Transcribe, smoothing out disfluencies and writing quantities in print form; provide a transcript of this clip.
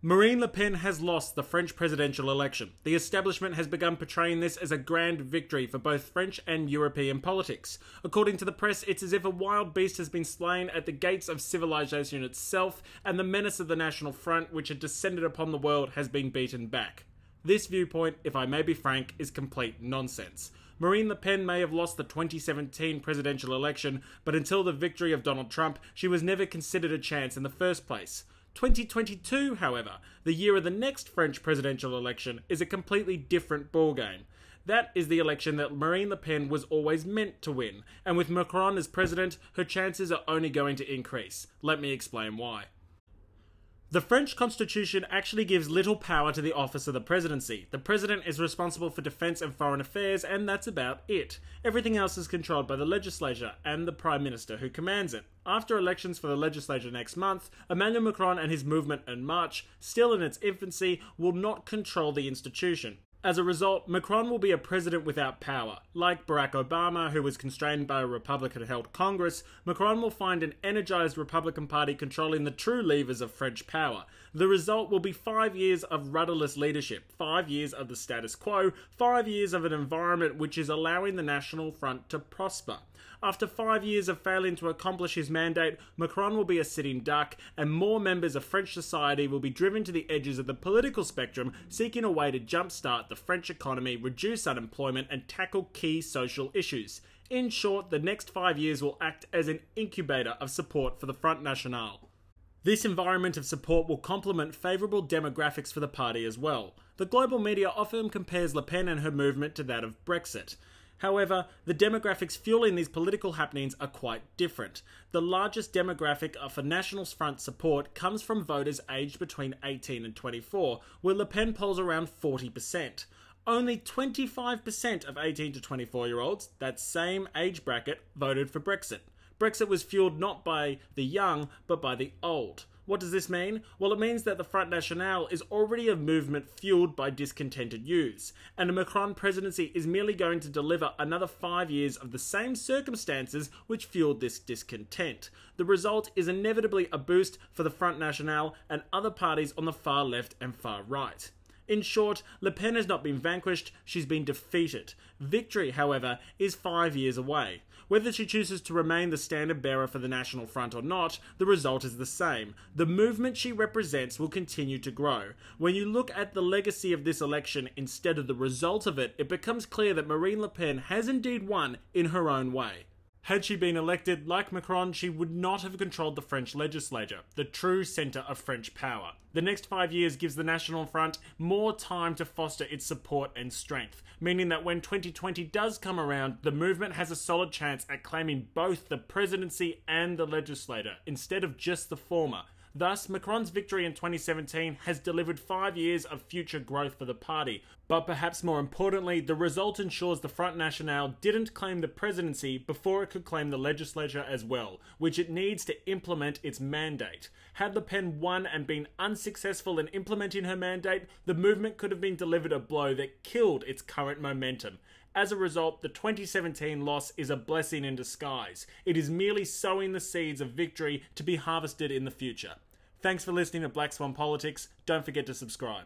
Marine Le Pen has lost the French presidential election. The establishment has begun portraying this as a grand victory for both French and European politics. According to the press, it's as if a wild beast has been slain at the gates of civilization itself, and the menace of the National Front, which had descended upon the world, has been beaten back. This viewpoint, if I may be frank, is complete nonsense. Marine Le Pen may have lost the 2017 presidential election, but until the victory of Donald Trump, she was never considered a chance in the first place. 2022, however, the year of the next French presidential election, is a completely different ballgame. That is the election that Marine Le Pen was always meant to win, and with Macron as president, her chances are only going to increase. Let me explain why. The French constitution actually gives little power to the office of the presidency. The president is responsible for defense and foreign affairs, and that's about it. Everything else is controlled by the legislature and the prime minister who commands it. After elections for the legislature next month, Emmanuel Macron and his movement En Marche, still in its infancy, will not control the institution. As a result, Macron will be a president without power. Like Barack Obama, who was constrained by a Republican-held Congress, Macron will find an energized Republican Party controlling the true levers of French power. The result will be 5 years of rudderless leadership, 5 years of the status quo, 5 years of an environment which is allowing the National Front to prosper. After 5 years of failing to accomplish his mandate, Macron will be a sitting duck, and more members of French society will be driven to the edges of the political spectrum, seeking a way to jumpstart the French economy, reduce unemployment, and tackle key social issues. In short, the next 5 years will act as an incubator of support for the Front National. This environment of support will complement favourable demographics for the party as well. The global media often compares Le Pen and her movement to that of Brexit. However, the demographics fueling these political happenings are quite different. The largest demographic for National Front support comes from voters aged between 18 and 24, where Le Pen polls around 40%. Only 25% of 18 to 24-year-olds, that same age bracket, voted for Brexit. Brexit was fueled not by the young, but by the old. What does this mean? Well, it means that the Front National is already a movement fueled by discontented youths, and a Macron presidency is merely going to deliver another 5 years of the same circumstances which fueled this discontent. The result is inevitably a boost for the Front National and other parties on the far left and far right. In short, Le Pen has not been vanquished, she's been defeated. Victory, however, is 5 years away. Whether she chooses to remain the standard bearer for the National Front or not, the result is the same. The movement she represents will continue to grow. When you look at the legacy of this election instead of the result of it, it becomes clear that Marine Le Pen has indeed won in her own way. Had she been elected, like Macron, she would not have controlled the French legislature, the true centre of French power. The next 5 years gives the National Front more time to foster its support and strength, meaning that when 2020 does come around, the movement has a solid chance at claiming both the presidency and the legislature, instead of just the former. Thus, Macron's victory in 2017 has delivered 5 years of future growth for the party. But perhaps more importantly, the result ensures the Front National didn't claim the presidency before it could claim the legislature as well, which it needs to implement its mandate. Had Le Pen won and been unsuccessful in implementing her mandate, the movement could have been delivered a blow that killed its current momentum. As a result, the 2017 loss is a blessing in disguise. It is merely sowing the seeds of victory to be harvested in the future. Thanks for listening to Black Swan Politics. Don't forget to subscribe.